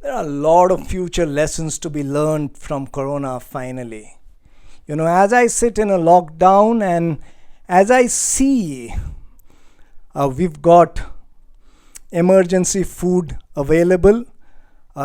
There are a lot of future lessons to be learned from Corona finally. As I sit in a lockdown and as I see we've got emergency food available.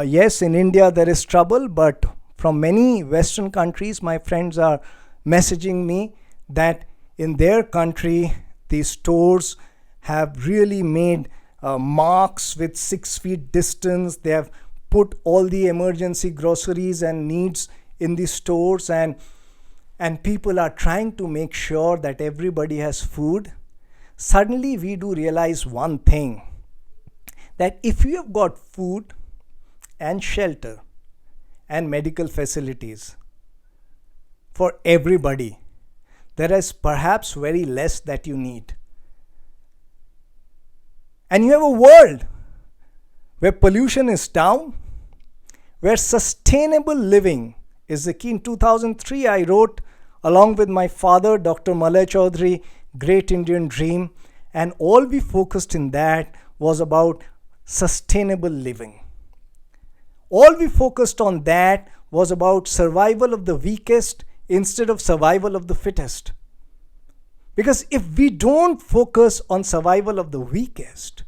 Yes, in India there is trouble, but from many Western countries, my friends are messaging me that in their country, the stores have really made marks with 6 feet distance. They have put all the emergency groceries and needs in the stores, and people are trying to make sure that everybody has food. Suddenly we do realize one thing, that if you have got food and shelter and medical facilities for everybody, there is perhaps very less that you need. And you have a world where pollution is down, where sustainable living is the key. In 2003, I wrote, along with my father, Dr. Malay Chaudhuri, Great Indian Dream, and all we focused in that was about sustainable living. All we focused on that was about survival of the weakest instead of survival of the fittest. Because if we don't focus on survival of the weakest,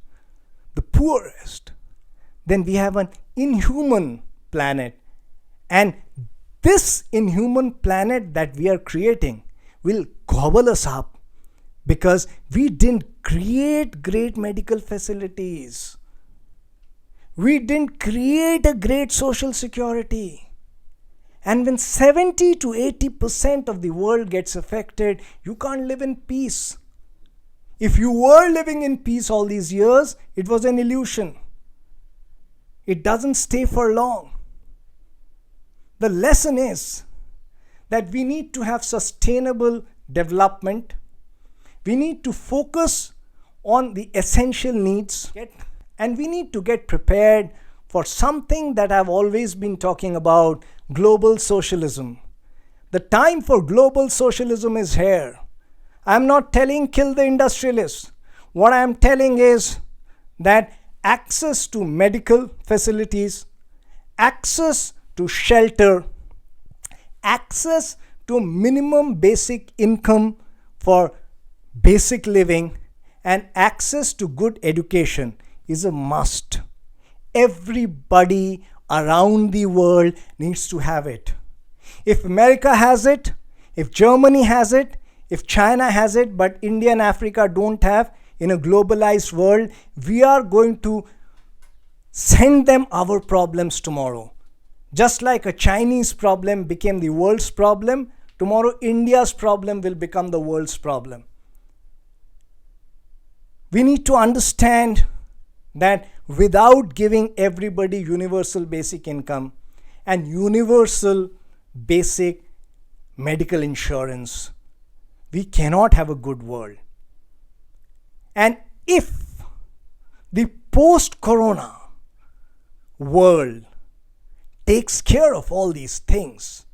the poorest, then we have an inhuman planet. And this inhuman planet that we are creating will gobble us up because we didn't create great medical facilities. We didn't create a great social security. And when 70 to 80% of the world gets affected, you can't live in peace. If you were living in peace all these years, it was an illusion. It doesn't stay for long. The lesson is that we need to have sustainable development. We need to focus on the essential needs, and we need to get prepared for something that I've always been talking about, global socialism. The time for global socialism is here. I'm not telling kill the industrialists. What I'm telling is that access to medical facilities, access to shelter, access to minimum basic income for basic living, and access to good education is a must. Everybody around the world needs to have it. If America has it, if Germany has it, if China has it, but India and Africa don't have, in a globalized world, we are going to send them our problems tomorrow. Just like a Chinese problem became the world's problem, tomorrow India's problem will become the world's problem. We need to understand that without giving everybody universal basic income and universal basic medical insurance, we cannot have a good world. And if the post-corona world takes care of all these things,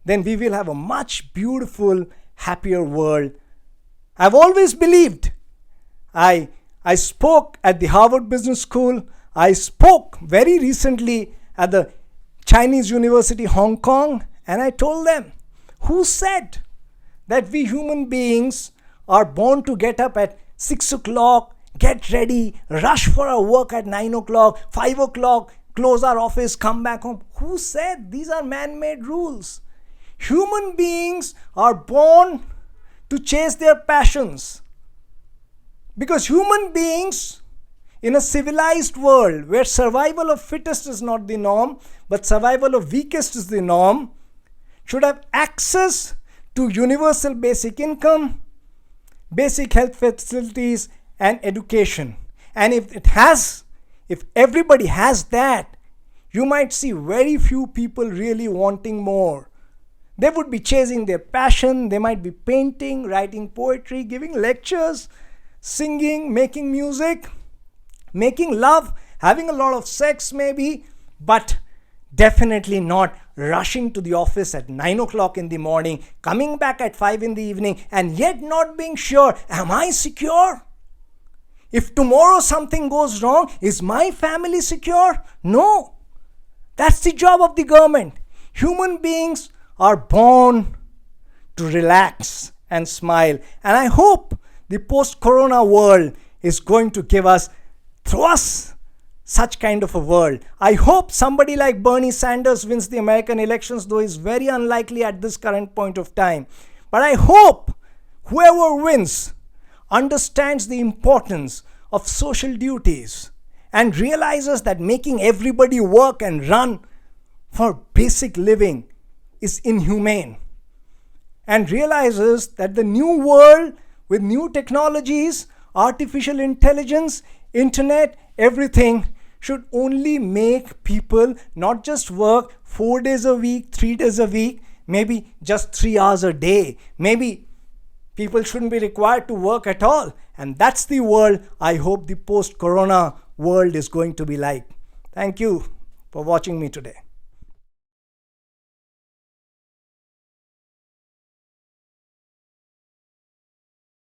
then we will have a much beautiful, happier world. I've always believed. I spoke at the Harvard Business School. I spoke very recently at the Chinese University, Hong Kong, and I told them, who said that we human beings are born to get up at 6 o'clock, get ready, rush for our work at 9 o'clock, 5 o'clock, close our office, come back home? Who said? These are man-made rules. Human beings are born to chase their passions. Because human beings in a civilized world where survival of fittest is not the norm, but survival of weakest is the norm, should have access to universal basic income, basic health facilities, and education. And if everybody has that, you might see very few people really wanting more. They would be chasing their passion. They might be painting, writing poetry, giving lectures, singing, making music, making love, having a lot of sex maybe, but definitely not rushing to the office at 9 o'clock in the morning, coming back at 5 in the evening, and yet not being sure, am I secure? If tomorrow something goes wrong, is my family secure? No. the job of the government. Human beings are born to relax and smile. And I hope the post-corona world is going to give us, through us, such kind of a world. I hope somebody like Bernie Sanders wins the American elections, though it's very unlikely at this current point of time. But I hope whoever wins understands the importance of social duties and realizes that making everybody work and run for basic living is inhumane, and realizes that the new world with new technologies, artificial intelligence, internet, everything should only make people not just work 4 days a week, 3 days a week, maybe just 3 hours a day. Maybe people shouldn't be required to work at all. And that's the world I hope the post-corona world is going to be like. Thank you for watching me today.